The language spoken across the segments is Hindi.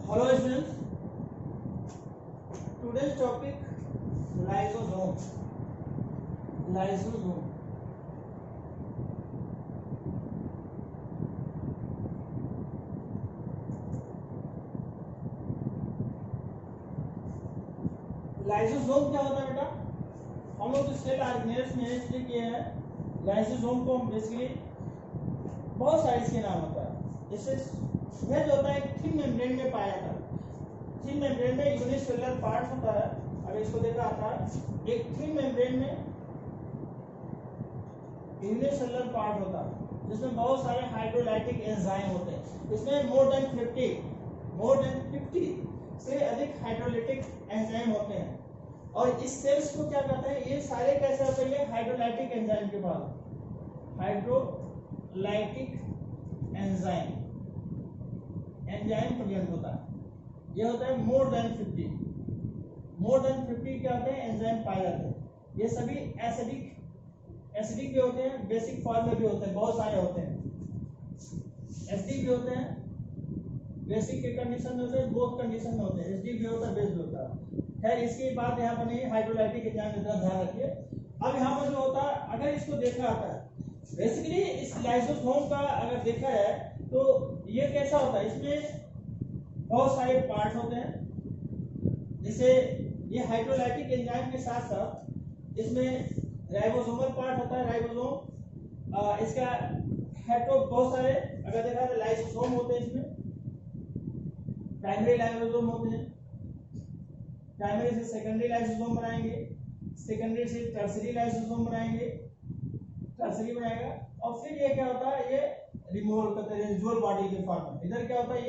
Hello students, today's topic lysosome. Lysosome. Lysosome क्या होता है बेटा? हम लोग सेल ऑर्गेनेल्स में इसलिए किए हैं। लाइसोसोम को हम बेसिकली बहुत सारे इसके नाम होता है। जैसे यह जो होता है एक थिन मेम्ब्रेन में पाया जाता है। थिन मेम्ब्रेन में यूनिसेलुलर पार्ट होता है। अगर इसको देखा आता है एक थिन मेम्ब्रेन में यूनिसेलुलर पार्ट होता है जिसमें बहुत सारे हाइड्रोलाइटिक एंजाइम होते हैं। इसमें मोर देन 50 से अधिक हाइड्रोलाइटिक एंजाइम होते हैं। और इस सेल्स को क्या कहते हैं? ये सारे कैसे होते हैं? हाइड्रोलाइटिक एंजाइम के बाद हाइड्रोलाइटिक एंजाइम प्रेजेंट होता है। ये होता है मोर देन 50 क्या होते हैं? एंजाइम पाए जाते हैं। ये सभी एसिडिक भी होते हैं, बेसिक फॉर्म में भी होते हैं, बहुत सारे होते हैं। एसिडिक भी होते हैं, बेसिक के कंडीशन में होते हैं, बोथ कंडीशन में होते हैं। एसिडिक भी होता है, बेस भी होता है। खैर इसकी बात यहाँ पर नहीं, हाइड्रोलाइटिक एंजाइम का ध्यान रखिए। अब यहाँ पर जो होता है, अगर इसको देखा आता है बेसिकली इस लाइसोसोम का अगर देखा जाए तो ये कैसा होता है? इसमें बहुत सारे पार्ट होते हैं। जैसे ये हाइड्रोलाइटिक एंजाइम के साथ साथ इसमें राइबोसोमल पार्ट होता है। राइबोसोम इसका है तो बहुत सारे अगर देखा तो लाइसोसोम होते हैं। इसमें प्राइमरी लाइसोसोम होते हैं, प्राइमरी से सेकेंडरी लाइसोसोम बनाएंगे, सेकेंडरी से टर्सरी लाइसोसोम बनाएंगे, टर्सरी बनाएगा। और फिर ये क्या होता है? ये रिमूवल करते हैं रेसिडुअल बॉडी के फॉर्म में। इधर क्या होता है?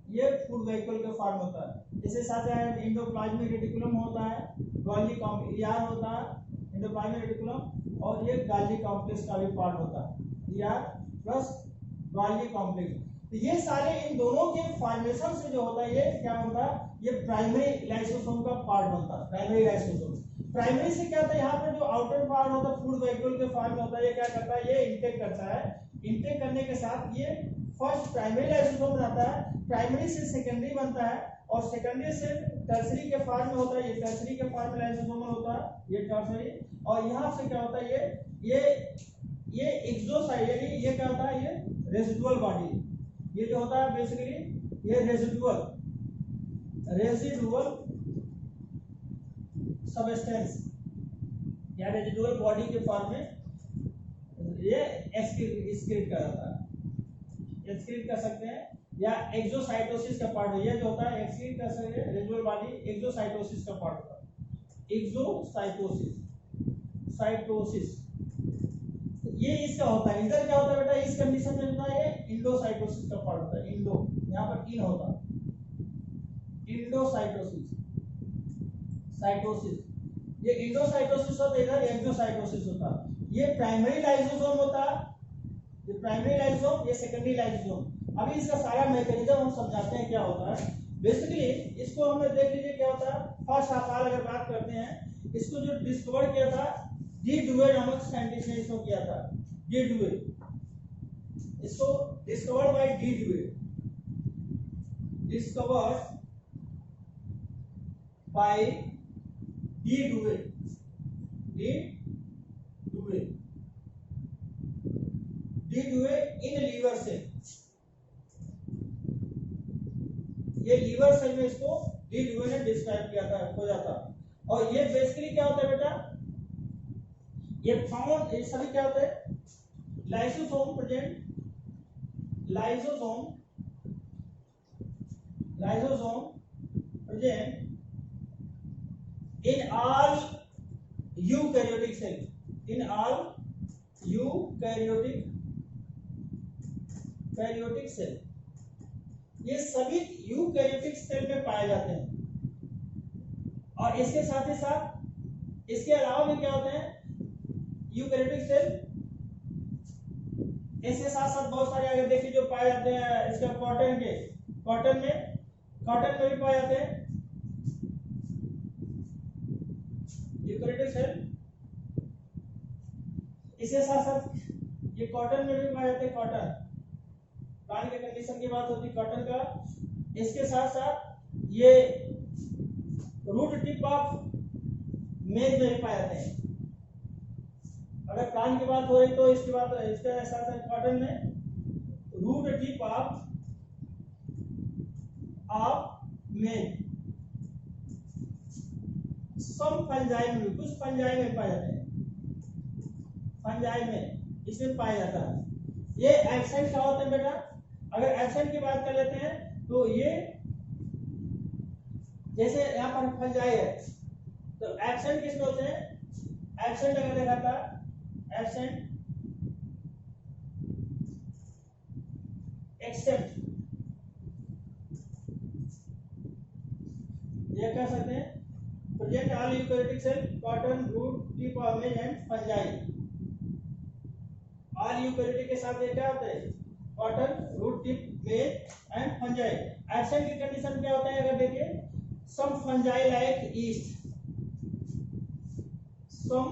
ये फूड वेहिकल के फॉर्म होता है। इसके साथ एंडोप्लाज्मिक रेटिकुलम होता है, गोल्गी कॉम्प्लेक्स होता है, एंडोप्लाज्मिक रेटिकुलम, और ये गोल्गी कॉम्प्लेक्स का भी पार्ट होता है, यार प्लस गोल्गी कॉम्प्लेक्स। तो ये सारे इन दोनों के फॉर्मेशन से जो होता है ये क्या होता है? ये प्राइमरी लाइसोसोम का पार्ट बनता है। प्राइमरी लाइसोसोम प्राइमरी से क्या होता है? यहाँ पर जो आउटर पार्ट होता है फूड वेहिकल के फॉर्म में होता है। ये क्या करता है? ये इंटेक करता है। इंटेक करने के साथ ये फर्स्ट प्राइमरी लाइसोसोम बनाता है, प्राइमरी से सेकेंडरी बनता है, और सेकेंडरी से टर्सरी के फॉर्म में होता है। ये टर्सरी के फॉर्म में लाइसोसोम होता है, ये टर्सरी। और यहाँ से क्या होता है? ये एक्सोसाइट, यानी ये क्या होता है? ये रेसिडुअल बॉडी। ये जो होता है बेसिकली ये रेसिडुअल सबस्टेंस या रेसिडुअल बॉडी के फॉर्म में ये एक्सक्रीट कर जाता है, एक्सक्रीट कर सकते हैं, या एक्सोसाइटोसिस का पार्ट है। ये जो होता है एक्सक्रीट कर सकते हैं रेसिडुअल बॉडी, एक्सोसाइटोसिस का पार्ट होता है। साइटोसिस ये इसका होता है। इधर क्या होता है बेटा? इस कंडीशन में होता है ये इंडोसाइटोसिस का पार्ट होता है। इंडो यहाँ पर इन होता है, इंडोसाइटोसिस, साइटोसिस। ये इंडोसाइटोसिस होता है, इधर एक्सोसाइटोसिस होता है। ये प्राइमरी लाइसोसोम होता है, ये प्राइमरी लाइसोसोम, ये सेकेंडरी लाइसोसोम। अभी इसका सारा मैकेनिज्म हम समझाते हैं क्या होता है। बेसिकली इसको हमने देख लीजिए क्या होता है। फर्स्ट ऑफ ऑल अगर बात करते हैं, इसको जो डिस्कवर किया था डी डुवे नामक साइंटिस्ट ने इसको किया था। डी डुवे, इसको discovered by de Duve, discovered by de Duve, de Duve in liver cell. ये लीवर सेल में इसको डी डुवे ने डिस्क्राइब किया था, खोजा था। और ये बेसिकली क्या होता है बेटा? ये फाउंड, ये सभी क्या होते हैं? Lysosome present in all eukaryotic cell, in all eukaryotic cell। ये सभी यूकैरियोटिक सेल में पाए जाते हैं। और इसके साथ ही साथ इसके अलावा भी क्या होते हैं? यूकैरियोटिक सेल इसके साथ साथ बहुत सारे अगर देखिए जो पाए जाते हैं इसका कॉटन में भी पाए जाते हैं यूकैरियोटिक सेल। इसके साथ साथ ये कॉटन में भी पाए जाते हैं। कॉटन प्लांट के कंडीशन की बात होती है, कॉटन का इसके साथ साथ ये रूट टिप ऑफ मेज में भी पाए जाते हैं। अगर कान की बात हो रही तो इसके बाद इसके साथ साथ कॉटन में रूट टिप ऑफ मेज सम फंजाई में, कुछ फंजाई में पाए जाते हैं, फंजाई में इसमें पाया जाता है। ये एक्सेंट क्या होता है बेटा? अगर एक्सेंट की बात कर लेते हैं तो ये जैसे यहाँ पर फंजाई है तो एक्सेंट किसमें होते हैं? एक्सेंट अगर देखा था, एक्सेंट एक्सेप्ट ये कह सकते हैं present all eukaryotic cell, cotton, root tip of maize and fungi. All eukaryotic के साथ ये क्या होता है? Cotton, root tip, maize and fungi. एक्सेंट की कंडीशन क्या होता है? अगर देखिए some fungi like yeast, some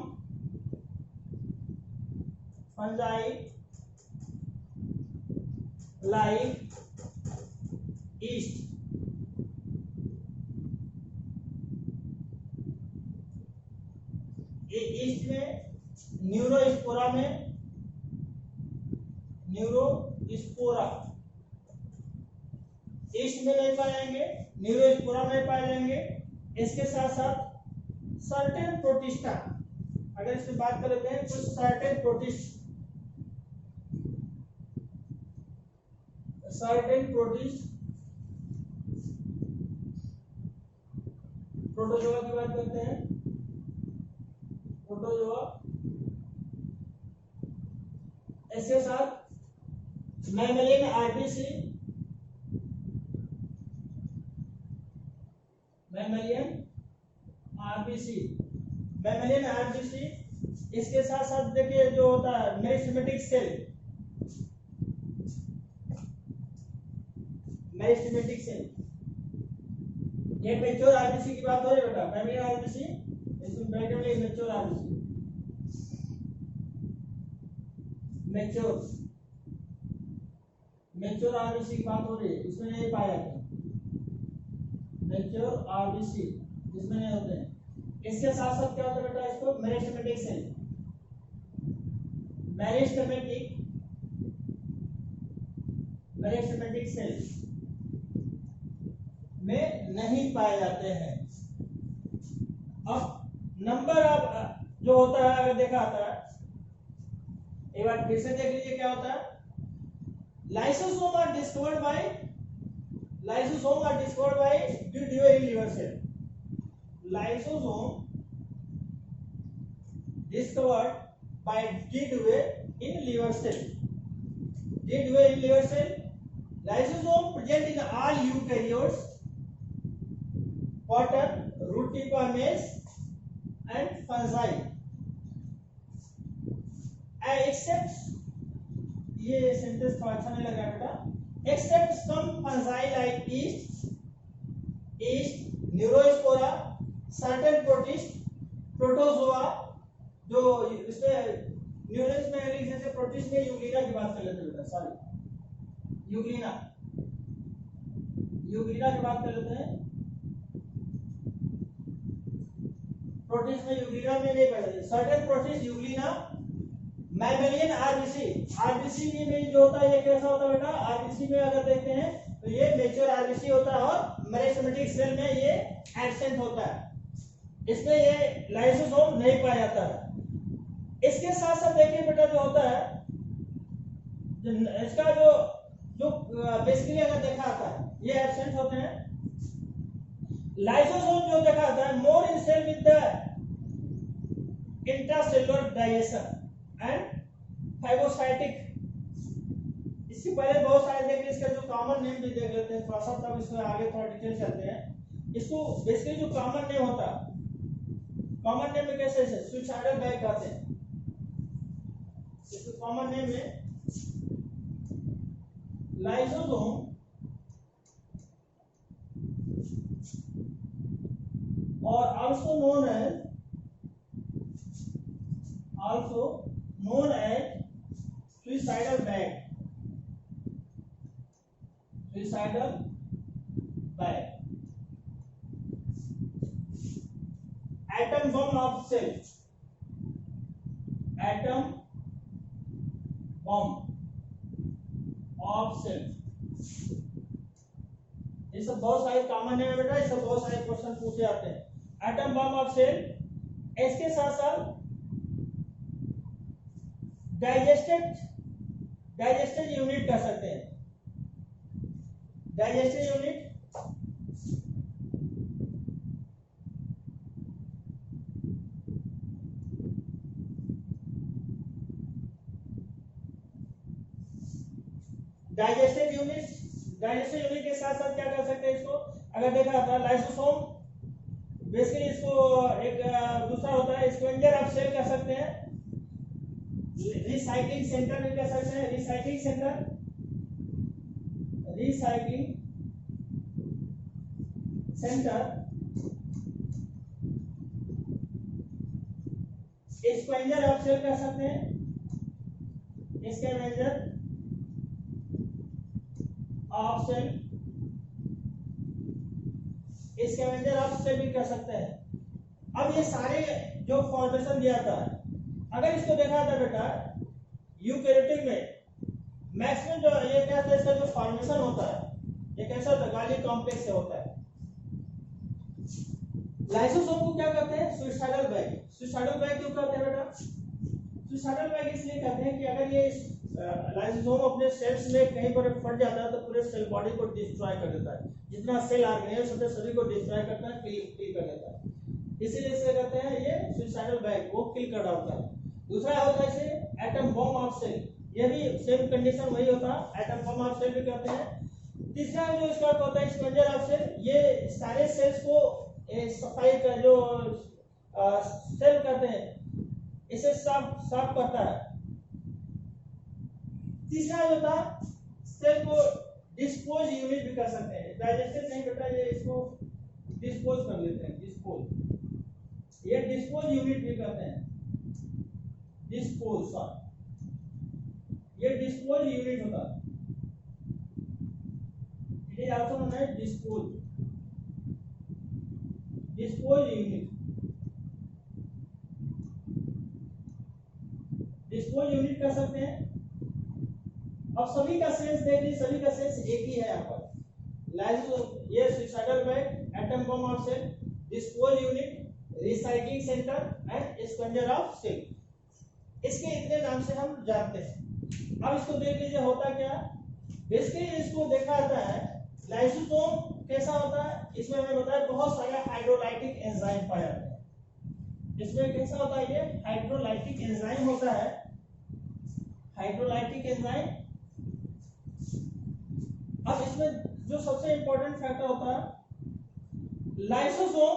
fungi like yeast, ये ईस्ट में न्यूरोस्पोरा में, न्यूरोस्पोरा ईस्ट में नहीं पाए जाएंगे, न्यूरोस्पोरा में पाए जाएंगे। इसके साथ साथ सर्टेन प्रोटिस्टा, अगर इसमें बात कर लेते हैं कुछ certain protist, certain protist protozoa की बात करते हैं, प्रोटोजोआ। इसके साथ mammalian RBC, mammalian RBC, mammalian RBC. इसके साथ साथ देखिए जो होता है मेरिस्टेमेटिक सेल, मेरिस्टेमेटिक सेल, ये मैच्योर आरबीसी की बात हो रही है बेटा, मैमेलियन आरबीसी, इसमें ब्रैकेट में mature RBC, mature mature RBC की बात हो रही है, इसमें नहीं पाया जाता मैच्योर आरबीसी, इसमें नहीं होते हैं। इसके साथ साथ क्या होता है बेटा? इसको meristematic cell, meristematic meristematic cell में नहीं पाए जाते हैं। अब नंबर ऑफ जो होता है अगर देखा आता है, एक बार फिर से देख लीजिए क्या होता है। Lysosome are discovered by, lysosome are discovered by Duve in liver cell, lysosome discovered by Duve in liver cell, Duve in liver cell, lysosome present in all eukaryotes, cotton, root tip or maze and fungi, except, ये सेंटेंस को अच्छा नहीं लगा बेटा, except some fungi like yeast, neurospora, certain protist, protozoa, जो इसमें न्यूरेंस में एलिक जैसे प्रोटिस्ट में यूग्लिना की बात कर लेते हैं बेटा, सॉरी यूग्लिना की बात कर लेते हैं। प्रोटिस्ट में यूग्लिना में नहीं पढ़ते, certain protist Euglena, mammalian RBC में जो होता है ये कैसा होता है बेटा? आरबीसी में अगर देखते हैं तो ये मैच्योर आरबीसी होता है और मेरिस्टेमेटिक सेल में ये एब्सेंट होता है, इसमें ये लाइसोसोम नहीं पाया जाता है। इसके साथ साथ देखिए बेटा जो होता है इसका जो जो बेसिकली अगर देखा आता है ये एब्सेंट होते हैं। लाइसोसोम जो देखा आता है more in cell with the intracellular digestion and fibrocytic. इससे पहले बहुत सारे देखिए इसका जो कॉमन नेम भी देख लेते हैं थोड़ा सा, तब इसमें आगे थोड़ा डिटेल चलते हैं। इसको बेसिकली जो कॉमन नेम होता है, कॉमन नेम में कैसे सुइसाइडल बैग कहते हैं, इसको कॉमन नेम में लाइसोसोम और also known as suicidal bag, suicidal bag, atom bomb of cell, atom bomb of cell, ये सब बहुत सारे कॉमन है बेटा, ये सब बहुत सारे क्वेश्चन पूछे जाते हैं। एटम बम ऑफ सेल, इसके साथ साथ डाइजेस्टेड यूनिट कह सकते हैं, डाइजेस्टेड यूनिट, डाइजेस्टेड यूनिट के साथ साथ क्या कर सकते हैं इसको, अगर देखा जाता है लाइसोसोम, बेसिकली इसको एक दूसरा होता है स्क्वेंजर ऑफ सेल कह सकते हैं, रिसाइक्लिंग सेंटर भी कह सकते हैं, recycling centre, recycling centre, scavenger of cell कह सकते हैं, scavenger of cell, scavenger of cell भी कह सकते हैं। अब ये सारे जो फॉर्मेशन दिया था, अगर इसको देखा था बेटा यूकैरियोटिक में मैक्सिमम जो ये क्या था, इसका जो फॉर्मेशन होता है ये कैसा होता है, गाली कॉम्प्लेक्स से होता है। लाइसोसोम को क्या कहते हैं, सुइसाइडल बैग। सुइसाइडल बैग क्यों कहते हैं बेटा, सुइसाइडल बैग इसलिए कहते हैं कि अगर ये लाइसोसोम अपने सेल्स में कहीं पर फट जाता है तो पूरे सेल बॉडी को डिस्ट्रॉय कर देता है, जितना सेल ऑर्गेनेल्स होते हैं सभी को डिस्ट्रॉय करता है, किल कर देता है, इसीलिए इसे कहते हैं ये सुइसाइडल बैग, वो किल कर डालता है। दूसरा होता है इसे एटम बम ऑफ सेल, ये भी सेम कंडीशन वही होता है, एटम बम ऑफ सेल भी कहते हैं। तीसरा जो इसका होता है स्क्वेंजर ऑफ सेल, ये सारे सेल्स को सफाई का जो सेल कहते हैं इसे साफ करता है। तीसरा जो था सेल को डिस्पोज यूनिट भी कर सकते हैं, डाइजेस्टेड नहीं बेटा, ये इसको डिस्पोज कर लेते हैं, डिस्पोज, ये डिस्पोज यूनिट भी कहते हैं, डिस्पोज, ये डिस्पोज यूनिट होता है, it is also known as dispose, dispose unit, dispose unit कर सकते हैं। अब सभी का सेंस देख लीजिए, सभी का सेंस एक ही है यहाँ पर, लाइसो ये suicidal bag, atom bomb of cell, dispose unit, recycling centre and scavenger of cell, इसके इतने नाम से हम जानते हैं। अब इसको देख लीजिए होता क्या, बेसिकली इसको देखा जाता है लाइसोसोम कैसा होता है, इसमें हमें बताया बहुत सारे हाइड्रोलाइटिक एंजाइम पाए जाते हैं। इसमें कैसा होता है, ये हाइड्रोलाइटिक एंजाइम होता है, हाइड्रोलाइटिक एंजाइम। अब इसमें जो सबसे इंपॉर्टेंट फैक्टर होता है lysosome,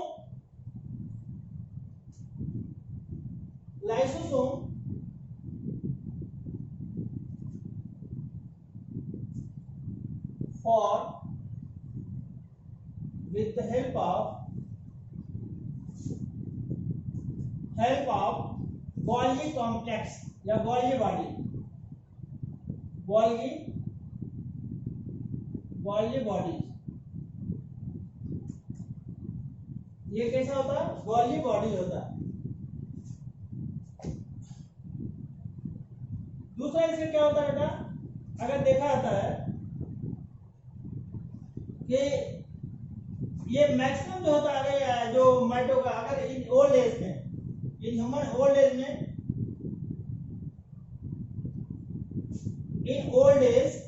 lysosome for with the help of Golgi complex या Golgi body, Golgi body, ये कैसा होता है, Golgi body होता है। दूसरा इसका क्या होता है बेटा, अगर देखा जाता है कि ये मैक्सिमम जो होता है जो माइटो का, अगर इन ओल्ड एज में, इन ह्यूमन ओल्ड एज में, इन ओल्ड एज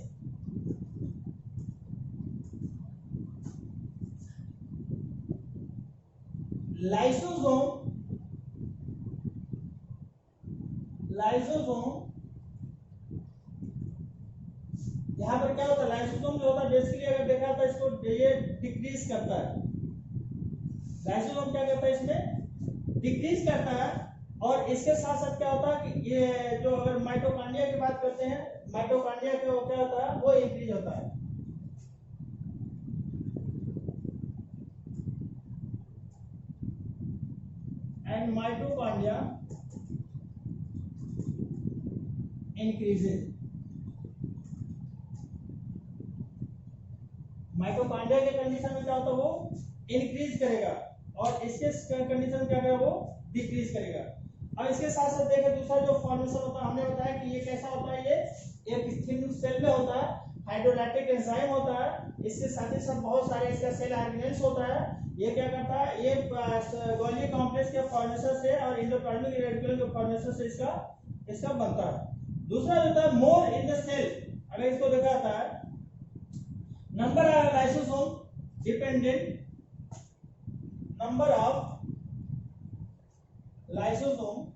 लाइसोसोम यहाँ पर क्या होता है, लाइसोसोम जो होता है बेसिकली अगर देखा जाता है इसको ये डिक्रीज करता है, लाइसोसोम क्या करता है इसमें डिक्रीज करता है। और इसके साथ साथ क्या होता है कि ये जो अगर माइटोकॉन्ड्रिया की बात करते हैं, माइटोकॉन्ड्रिया का क्या होता है वो इंक्रीज होता है, एंड माइटोकॉन्ड्रिया इंक्रीजेज। माइटोकॉन्ड्रिया के कंडीशन में क्या होता है, वो इंक्रीज करेगा, और इसके कंडीशन में क्या करेगा, वो डिक्रीज करेगा। अब इसके साथ साथ देखें दूसरा जो फॉर्मेशन होता है, हमने बताया कि ये कैसा होता है, ये एक थिन सेल में होता है, हाइड्रोलैक्टिक एंजाइम होता है, इसके साथ ही साथ बहुत सारे इसका सेल ऑर्गेनेल्स होता है। ये क्या करता है, ये गोल्गी कॉम्प्लेक्स के फॉर्मेशन से और एंडोप्लाज्मिक रेटिकुलम के फॉर्मेशन से इसका बनता है। दूसरा होता है मोर इन द सेल, अगर इसको देखा जाता है number of lysosome dependent, number of lysosome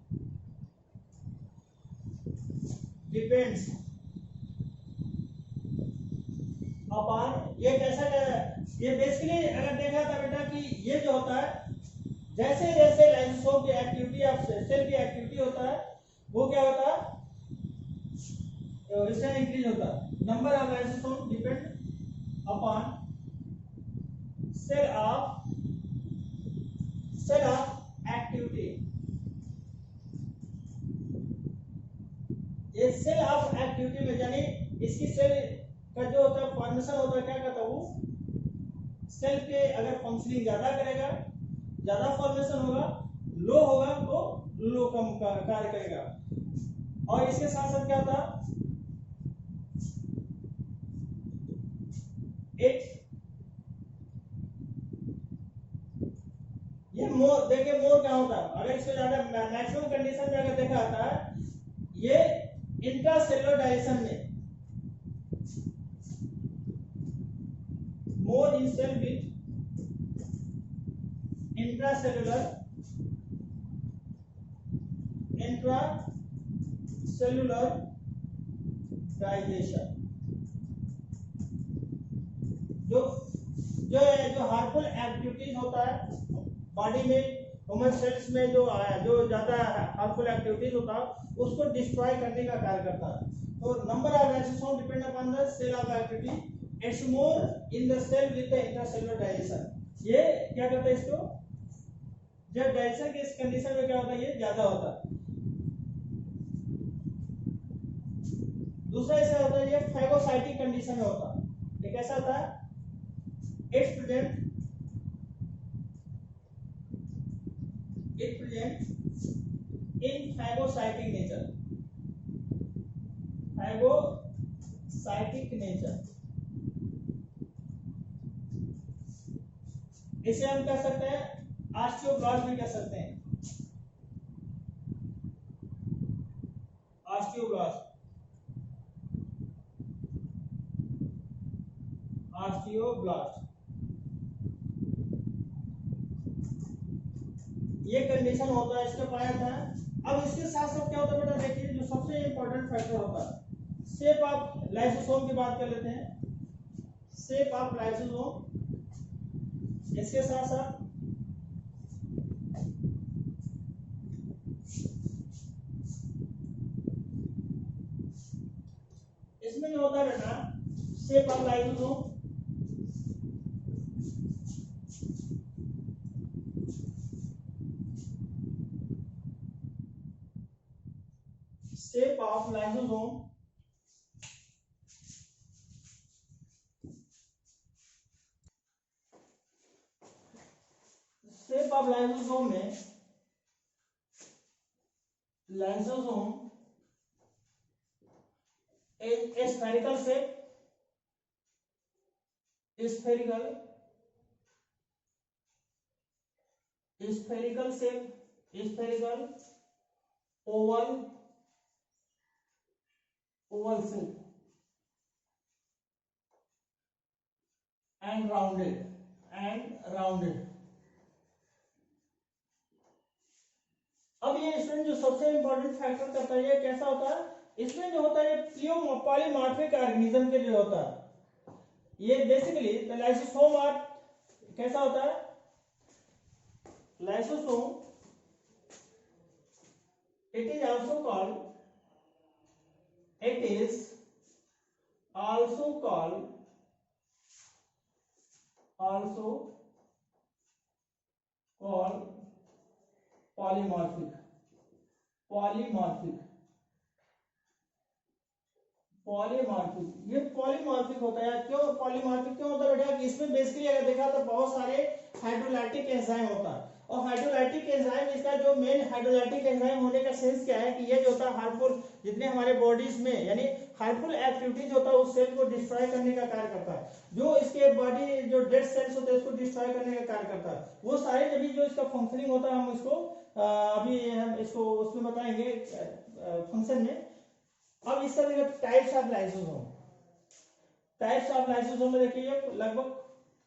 depends upon, ये कैसा ये बेसिकली अगर देखा था बेटा कि ये जो होता है जैसे जैसे लाइसोसोम की एक्टिविटी ऑफ सेल की एक्टिविटी होता है वो क्या होता है, इसका इंक्रीज होता है। Number of lysosome depend upon cell of activity. ये सेल ऑफ एक्टिविटी में यानी इसकी सेल का जो होता है फॉर्मेशन होता है, क्या करता है वो सेल के अगर फंक्शनिंग ज्यादा करेगा, ज्यादा फॉर्मेशन होगा, लो होगा तो लो कम कार्य करेगा। और इसके साथ साथ क्या होता है, एक ये मोर, देखिए मोर क्या होता है, अगर इसको ज्यादा मैक्सिमम कंडीशन में अगर देखा जाता है, ये इंट्रासेलुलर डायलेशन में मोर in cell with intracellular digestion, जो जो जो हार्मफुल एक्टिविटीज होता है बॉडी में, ह्यूमन सेल्स में जो ज्यादा हार्मफुल एक्टिविटीज होता है उसको डिस्ट्रॉय करने का कार्य करता है। तो number of lysosome depend upon the cell of activity, it's more in the cell with the intracellular digestion. ये क्या करता है, इसको जब डाइजेशन के इस कंडीशन में क्या होता है, ये ज्यादा होता है। दूसरा ऐसा होता है, ये फैगोसाइटिक कंडीशन में होता है। ये कैसा होता है, it's present in phagocytic nature, phagocytic nature। इसे हम कह सकते हैं ऑस्टियोब्लास्ट भी कह सकते हैं, ऑस्टियोब्लास्ट, ये कंडीशन होता है, इसका पाया था। अब इसके साथ साथ क्या होता है बेटा, देखिए जो सबसे इंपॉर्टेंट फैक्टर होता है, शेप ऑफ लाइसोसोम की बात कर लेते हैं। शेप ऑफ लाइसोसोम, इसके साथ साथ इसमें जो होता है बेटा shape of lysosome, shape of lysosome, shape of lysosome में lysosome a spherical shape, spherical shape, spherical oval shape and rounded। अब ये इसमें जो सबसे इंपॉर्टेंट फैक्टर करता है, ये कैसा होता है, इसमें जो होता है ये पॉलीमॉर्फिक ऑर्गेनिज्म के लिए होता है। ये बेसिकली लाइसोसोम और कैसा होता है, lysosome it is also called polymorphic polymorphic, ये पॉलीमॉर्फिक होता है। क्यों पॉलीमॉर्फिक क्यों होता है बेटा? कि इसमें बेसिकली अगर देखा तो बहुत सारे हाइड्रोलाइटिक एंजाइम होता है, और हाइड्रोलाइटिक एंजाइम, इसका जो मेन हाइड्रोलाइटिक एंजाइम होने का सेंस क्या है कि ये जो होता है हार्मफुल, जितने हमारे बॉडीज में यानी हार्मफुल एक्टिविटीज होता है उस सेल को डिस्ट्रॉय करने का कार्य करता है। जो इसके बॉडी जो डेड सेल्स होते हैं उसको डिस्ट्रॉय करने का कार्य करता है। वो सारे जब जो इसका फंक्शनिंग होता है हम इसको अभी हम इसको उसमें बताएंगे फंक्शन में। अब इसका देखिए types of lysosome. Types of lysosome में देखिए लगभग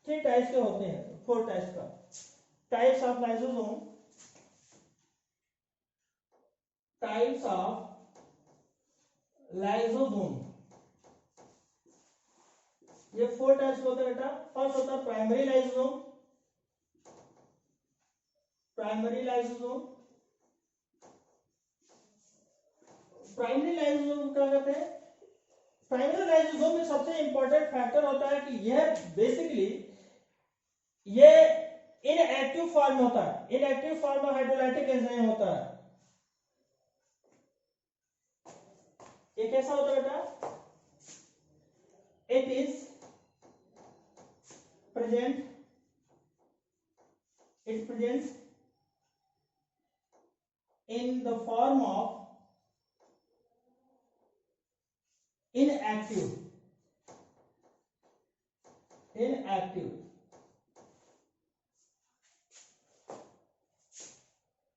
3 टाइप्स के होते हैं, 4 टाइप्स का types of lysosome. Types of lysosome, ये 4 टाइप्स होते हैं बेटा। फर्स्ट होता है primary lysosome. Primary lysosome, primary lysosome क्या कहते हैं? प्राइमरी लाइसोसोम में सबसे इंपॉर्टेंट फैक्टर होता है कि यह बेसिकली ये इनएक्टिव फॉर्म में होता है। इनएक्टिव फॉर्म में हाइड्रोलाइटिक एंजाइम होता है। ये कैसा होता है बेटा? It is present, it presents in the form of inactive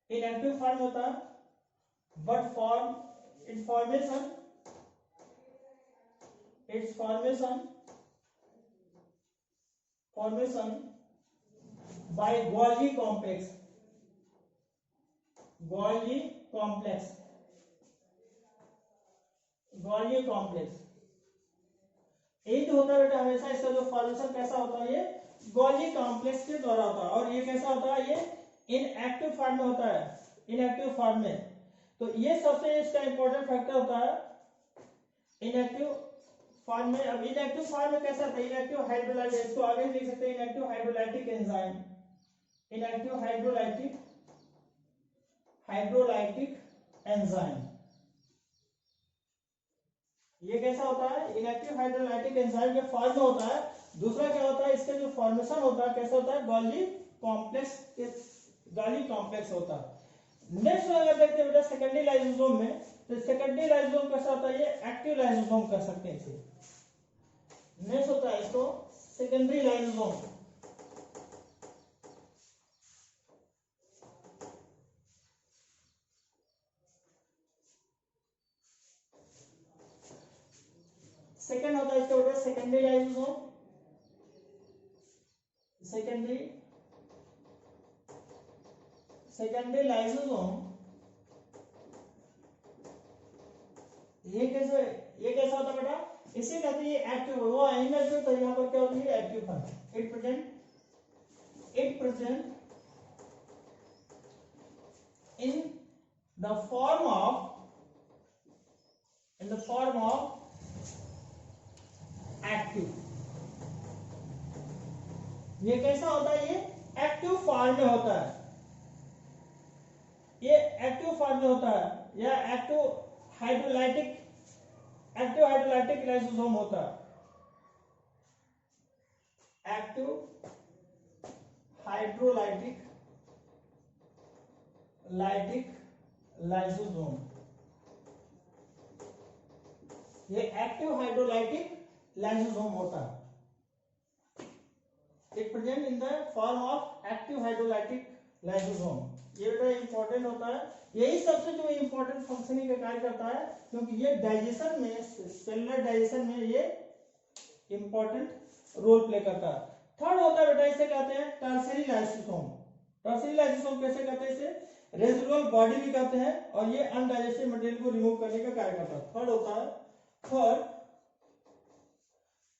inactive form होता है, but form its formation by Golgi complex। Golgi complex ये जो होता है बेटा हमेशा इसका जो फॉर्मेशन कैसा होता है, ये गोल्गी कॉम्प्लेक्स के द्वारा होता है। और ये कैसा होता है? ये इनएक्टिव फॉर्म में होता है, इनएक्टिव फॉर्म में। तो ये सबसे इसका इंपॉर्टेंट फैक्टर होता है इनएक्टिव फॉर्म में। अब इनएक्टिव फॉर्म में कैसा होता है? इनएक्टिव हाइड्रोलाइटिक, इसको आगे लिख सकते हैं inactive hydrolytic enzyme. Inactive hydrolytic enzyme ये कैसा होता है? इनएक्टिव हाइड्रोलाइटिक एंजाइम के फॉर्म में होता है। दूसरा क्या होता है? इसका जो फॉर्मेशन होता है कैसा होता है? गोल्गी कॉम्प्लेक्स होता है। नेक्स्ट अगर देखते हैं बेटा सेकेंडरी लाइसोसोम में, तो सेकेंडरी लाइसोसोम कैसा होता है? ये एक्टिव लाइसोसोम कर सकते हैं इसे। नेक्स्ट होता है इसको सेकेंडरी लाइसोसोम। सेकेंड होता है इसका बेटा सेकेंडरी लाइसोसोम। सेकेंडरी लाइसोसोम ये कैसा होता है बेटा? इसे कहते हैं ये एक्टिव, वो इनएक्टिव, तो यहाँ पर क्या होती है? Active form. It present in the form of active. ये कैसा होता है? ये एक्टिव फॉर्म में होता है। ये एक्टिव फॉर्म में होता है, या एक्टिव हाइड्रोलाइटिक लाइसोसोम होता है। एक्टिव हाइड्रोलाइटिक लाइसोसोम, ये एक्टिव हाइड्रोलाइटिक लाइसोसोम होता है। It present in the form of active hydrolytic lysosome. ये बड़ा इंपॉर्टेंट होता है। यही सबसे जो इंपॉर्टेंट फंक्शनिंग का कार्य करता है, क्योंकि ये डाइजेशन में, सेलुलर डाइजेशन में ये इंपॉर्टेंट रोल प्ले करता है। थर्ड होता है बेटा, इसे कहते हैं टर्शियरी लाइसोसोम। टर्शियरी लाइसोसोम कैसे कहते हैं? इसे रेसिडुअल बॉडी भी कहते हैं, और ये अनडाइजेस्टेड मटेरियल को रिमूव करने का कार्य करता है। थर्ड होता है,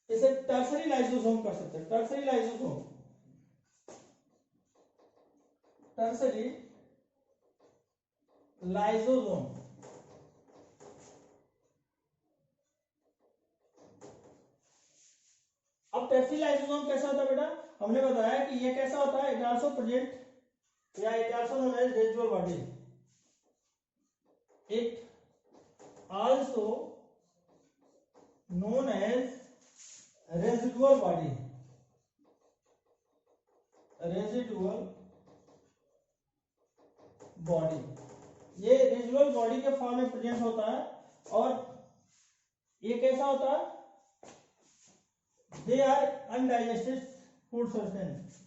इसे टर्शियरी लाइसोसोम कर सकते हैं। टर्शियरी लाइसोसोम अब टर्शियरी लाइसोसोम कैसा होता है बेटा? हमने बताया कि ये कैसा होता है? इट आल्सो प्रेजेंट या it also known as residual body. It also known as residual body, residual body. ये रेजिडुअल बॉडी के फॉर्म में प्रेजेंट होता है और ये कैसा होता है, they are undigested food substance,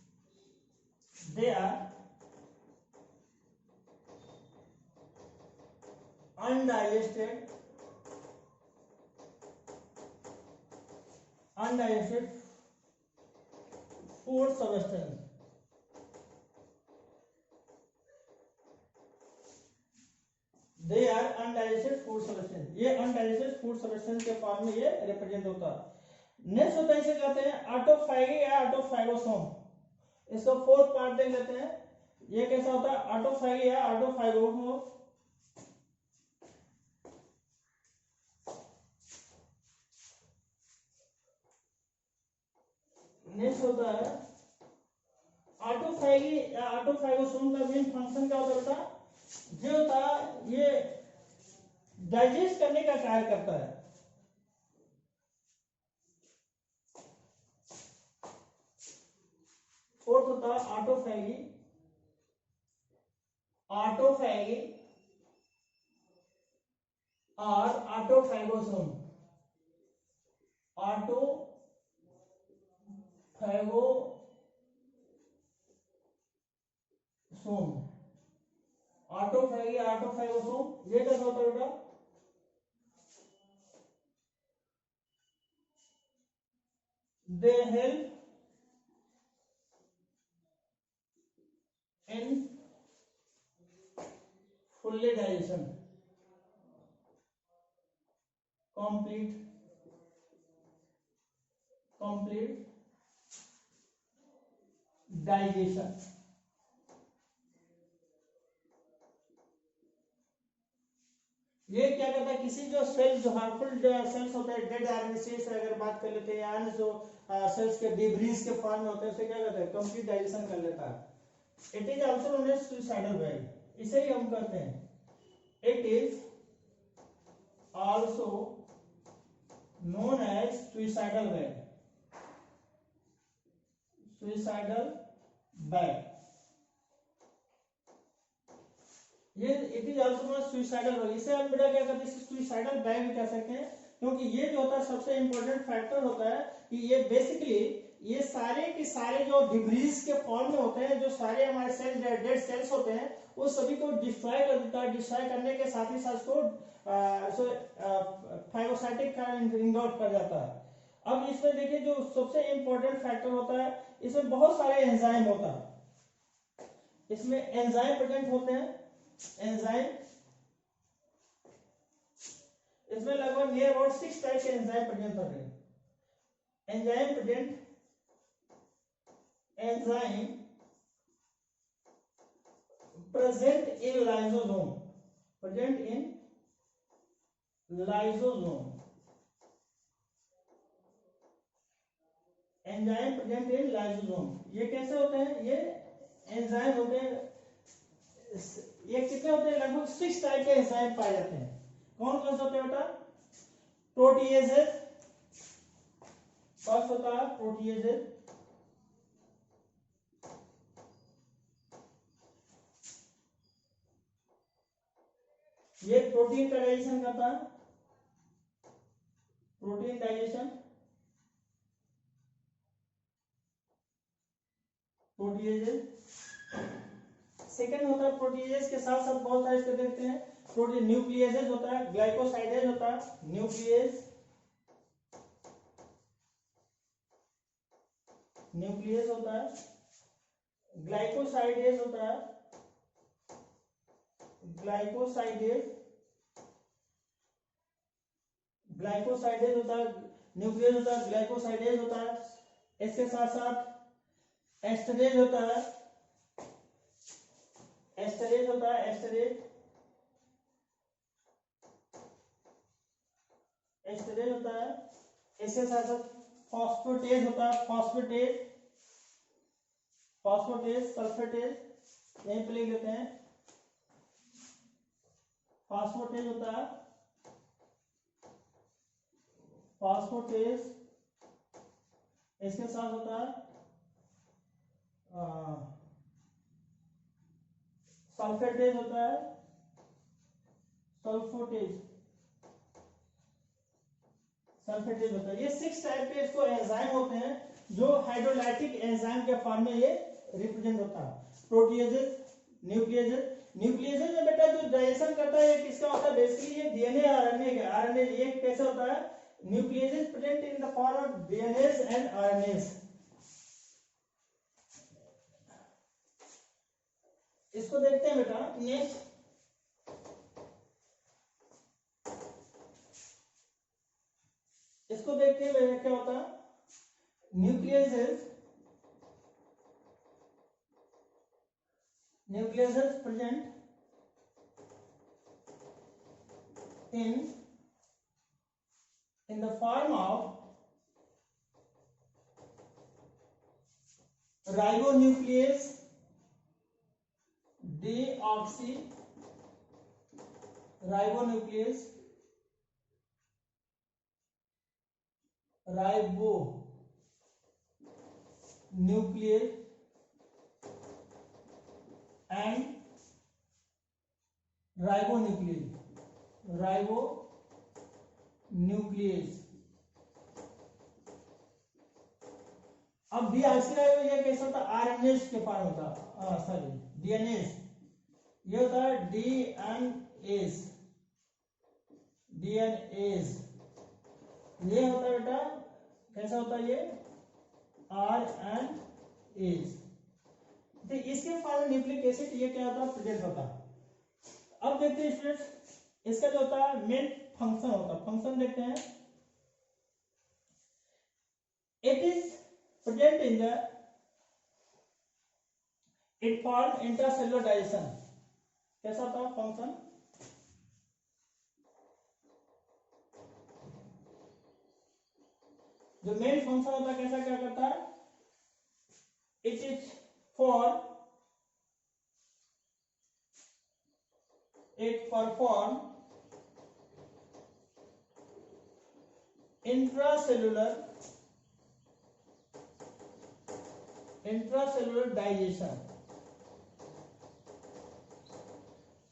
दे आर undigested food substance, they are undigested food substance, ये undigested food substance के फॉर्म में ये रिप्रेजेंट होता है। नेक्स्ट होता है, इसे कहते हैं ऑटोफैगी या ऑटोफैगोसोम। इसका फोर्थ पार्ट देख लेते हैं, ये कैसा होता है, ऑटोफैगी या ऑटोफैगोसोम। नेक्स्ट होता है ऑटोफैगी या ऑटोफैगोसोम का मेन फंक्शन क्या होता है, जो होता है ये डाइजेस्ट करने का कार्य करता है। फोर्थ होता है ऑटोफैगी, ऑटोफैगी और ऑटोफैगोसोम। ऑटोफैगी ऑटोफैगोसोम ये कैसा होता है बेटा, they help in fully digestion, complete digestion. ये क्या करता है, किसी जो सेल्स जो हार्मफुल सेल्स होते हैं, डेड आरएनए सेल्स अगर बात कर लेते हैं, या अन्य जो सेल्स के डिब्रीज के फॉर्म में होते हैं, उसे क्या करता है, कंप्लीट डाइजेशन कर लेता है। It is also known as suicidal well, इसे ही हम कहते हैं, it is also known as suicidal well, suicidal bag. ये it is also known as suicidal bag, इसे हम बेटा क्या कहते हैं, सुइसाइडल बैग भी कह सकते हैं, क्योंकि ये जो होता है सबसे इंपॉर्टेंट फैक्टर होता है कि ये बेसिकली ये सारे के सारे जो डिब्रीज के फॉर्म में होते हैं, जो सारे हमारे सेल डेड सेल्स होते हैं, वो सभी को डिस्ट्रॉय कर देता है। डिस्ट्रॉय करने के साथ ही साथ उसको फाइगोसाइटिक का रिंग आउट कर जाता है। अब इसमें देखिए जो सबसे इंपॉर्टेंट फैक्टर होता है, इसमें बहुत सारे एंजाइम होता है, इसमें एंजाइम प्रेजेंट होते हैं, एंजाइम इसमें लगभग नियर अबाउट 6 टाइप के एंजाइम प्रेजेंट होते हैं। Enzyme present in lysosome, present in lysosome, enzyme present in lysosome. ये कैसे होते हैं, ये एंजाइम होते हैं, ये कितने होते हैं, लगभग 6 टाइप के एंजाइम पाए जाते हैं। कौन कौन से होते हैं बेटा, प्रोटीएजेस, फर्स्ट होता है प्रोटीएजेस, ये प्रोटीन का डाइजेशन करता है, प्रोटीन डाइजेशन, प्रोटीएजेस। सेकंड होता है प्रोटीएजेस के साथ साथ बहुत सारे इसको देखते हैं, प्रोटीन न्यूक्लियेजेस होता है, ग्लाइकोसाइडेज होता है, न्यूक्लियेज होता है, ग्लाइकोसाइडेज होता है, ग्लाइकोसाइडेज होता है, न्यूक्लियस होता है, ग्लाइकोसाइडेज होता है। इसके साथ साथ एस्टरेज होता है, एस्टरेज होता है, एस्टरेज होता है। इसके साथ साथ फॉस्फेटेज होता है, फॉस्फेटेज सल्फेटेज, यहीं पे लिख लेते हैं, फॉस्फेटेज होता है, फॉस्फोटेज, इसके साथ होता है सल्फेटेज होता है, सल्फोटेज, सल्फेटेज होता है। ये 6 टाइप के इसको एंजाइम होते हैं जो हाइड्रोलाइटिक एंजाइम के फॉर्म में ये रिप्रेजेंट होता है। प्रोटीएजेस, न्यूक्लियेजेस। न्यूक्लियेजेस में बेटा जो डाइजेशन करता है ये किसका होता है? बेसिकली ये डीएनए आरएनए का। आरएनए ये कैसे होता है? Nucleases present in the form of DNAs and RNAs. इसको देखते हैं बेटा नेक्स्ट। इसको देखते हैं क्या होता है? न्यूक्लियेजेस present in the form of ribonuclease, deoxyribonuclease, ribonuclease and ribonuclease। अब डीऑक्सीराइबो ये कैसा होता है? आरएनएस के फॉर्म होता है, सॉरी डीएनएस। ये होता है डीएनएस, डीएनएस। ये होता है बेटा कैसा होता है? ये आरएनएस। तो इसके फॉर्म में न्यूक्लिक एसिड ये क्या होता है? प्रेजेंट होता है। अब देखते हैं स्टूडेंट्स इसका जो होता है मेन फंक्शन होता है। फंक्शन देखते हैं। It is present in the it form intracellular digestion. कैसा होता है फंक्शन? जो मेन फंक्शन होता है कैसा क्या करता है? It is for it perform intracellular digestion।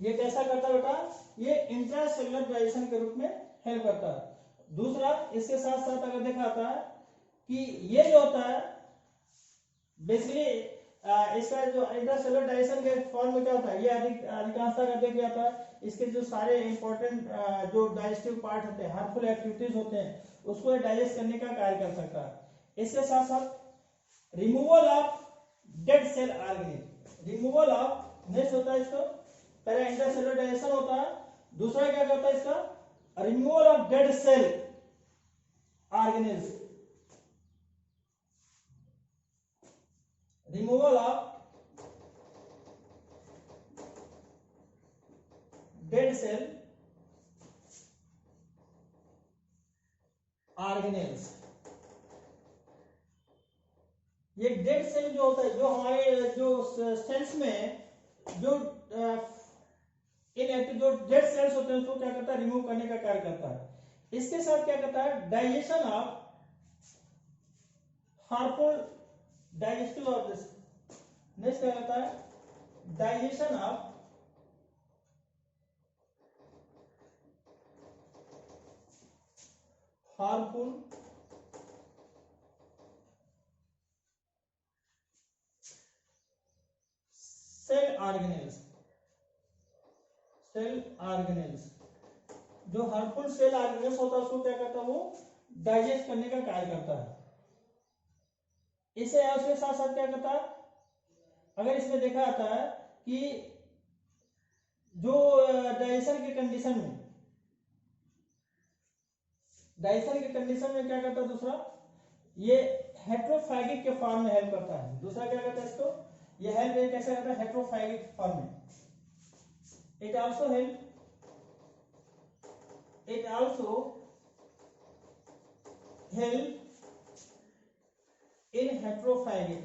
ये कैसा करता है बेटा? ये इंट्रासेलुलर डाइजेशन के रूप में हेल्प करता है। दूसरा इसके साथ साथ अगर देखा जाता है कि ये जो होता है बेसिकली इसका जो इंट्रासेलुलर डाइजेशन के फॉर्म में क्या होता है? ये अधिकांशतः का देखा जाता है इसके जो सारे इंपॉर्टेंट जो डाइजेस्टिव पार्ट होते हैं, हार्मफुल एक्टिविटीज होते हैं, उसको डाइजेस्ट करने का कार्य कर सकता है। इसके साथ साथ removal of dead cell organelles. Removal of next होता है इसका पहला इंट्रासेलुलर डाइजेशन होता है। दूसरा क्या करता है इसका? Removal of dead cell organelles. Removal of dead cell organelles. ये डेड सेल जो होता है, जो हमारे जो सेल्स में जो इनएक्टिव जो डेड सेल्स होते हैं उसको क्या करता है? रिमूव करने का कार्य करता है। इसके साथ क्या करता है? Digestion of harmful digestive organs. Next क्या करता है? Digestion of harmful cell organelles. Cell organelles जो हार्मफुल सेल ऑर्गेनेल्स होता है उसको क्या करता है? वो डाइजेस्ट करने का कार्य करता है। इसे उसके साथ साथ क्या करता है? अगर इसमें देखा जाता है कि जो डाइजेशन के कंडीशन में क्या करता है? दूसरा ये हेट्रोफैगिक के फॉर्म में हेल्प करता है। दूसरा क्या करता है इसको? ये हेल्प कैसे करता है? हेट्रोफैगिक फॉर्म में। It also help in heterophagic.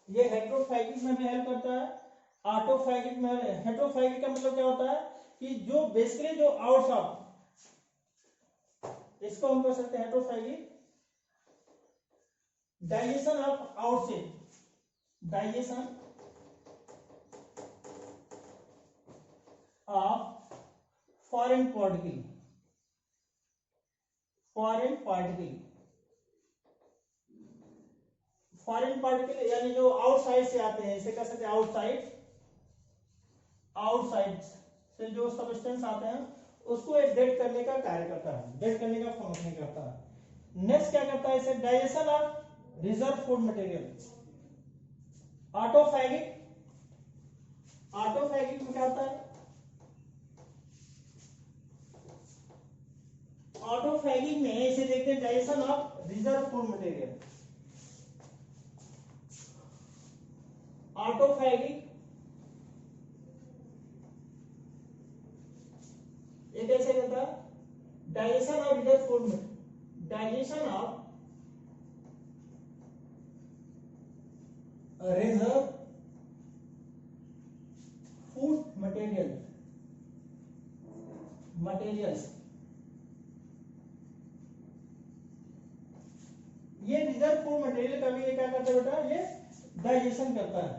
ये हेट्रोफैगिक में भी हेल्प करता है। ऑटोफैगिक में। हेट्रोफैगिक का मतलब क्या होता है कि जो बेसिकली जो आउट्स ऑफ, इसको हम कह सकते हैं हेट्रोफैगिक, डाइजेशन ऑफ आउट से, digestion of foreign particle, foreign particle, foreign particle यानी जो आउटसाइड से आते हैं, इसे कह सकते हैं आउटसाइड, आउटसाइड से जो सब्सटेंस आते हैं उसको एक डेड करने का कार्य करता है, डेड करने का फंक्शन करता है। नेक्स्ट क्या करता है, इसे digestion of reserve food material, autophagic, autophagic में क्या होता है, ऑटोफैगिक में इसे देखते हैं digestion of reserve food material, autophagic ये कैसे करता है, डाइजेशन ऑफ रिजर्व फूड में, digestion of reserve food material, materials, ये रिजर्व फूड मटेरियल का भी ये क्या करता है बेटा, ये डाइजेशन करता है।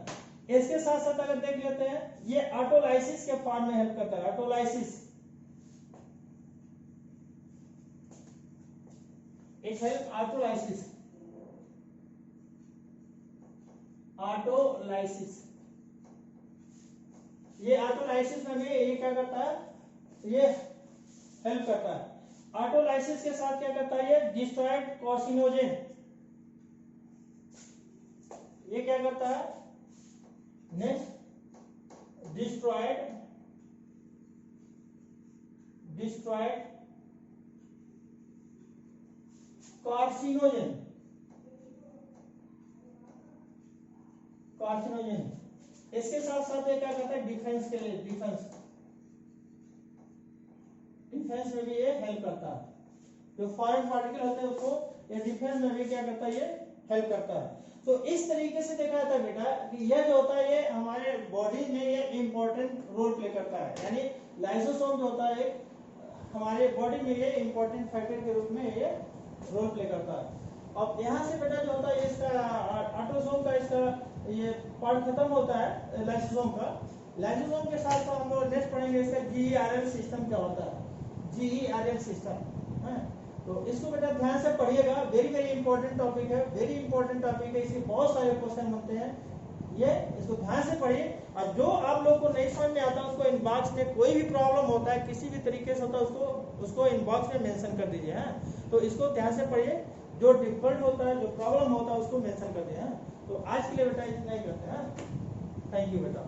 इसके साथ साथ अगर देख लेते हैं, ये ऑटोलाइसिस के फॉर्म में हेल्प करता है, autolysis, it help autolysis, autolysis, ये ऑटोलाइसिस में भी ये क्या करता है, ये हेल्प करता है। ऑटोलाइसिस के साथ क्या करता है, ये डिस्ट्रॉयड कार्सिनोजेन, ये क्या करता है, नेक्स्ट डिस्ट्रॉयड कार्सिनोजेन, कार्सिनोजेन, इसके साथ साथ ये क्या करता है, डिफेंस के लिए, डिफेंस में भी ये हेल्प करता है। जो फॉरेन पार्टिकल होते हैं उसको ये डिफेंस में भी क्या करता है, ये हेल्प करता है। तो इस तरीके से देखा जाता है बेटा कि यह जो होता है ये हमारे बॉडी में ये इंपॉर्टेंट रोल प्ले करता है, यानी लाइसोसोम जो होता है हमारे बॉडी में ये इंपॉर्टेंट फैक्टर के रूप में ये रोल प्ले करता है। अब यहाँ से बेटा जो होता है इसका ऑटोसोम का इसका ये पार्ट खत्म होता है लाइसोसोम का। लाइसोसोम के साथ हम लोग नेक्स्ट पढ़ेंगे इसका जीईआरएल सिस्टम क्या होता है, जीईआरएल सिस्टम है। तो इसको बेटा ध्यान से पढ़िएगा, वेरी वेरी इंपॉर्टेंट टॉपिक है, वेरी इंपॉर्टेंट टॉपिक है, इसके बहुत सारे क्वेश्चन बनते हैं, ये इसको ध्यान से पढ़िए। और जो आप लोग को नहीं समझ में आता उसको इनबॉक्स में, कोई भी प्रॉब्लम होता है किसी भी तरीके से होता है उसको इनबॉक्स में मेंशन कर दीजिए, हैं। तो इसको ध्यान से पढ़िए, जो डिफॉल्ट होता है, जो प्रॉब्लम होता है उसको मेंशन कर दिया है। तो आज के लिए बेटा इतना ही करते हैं। थैंक यू बेटा।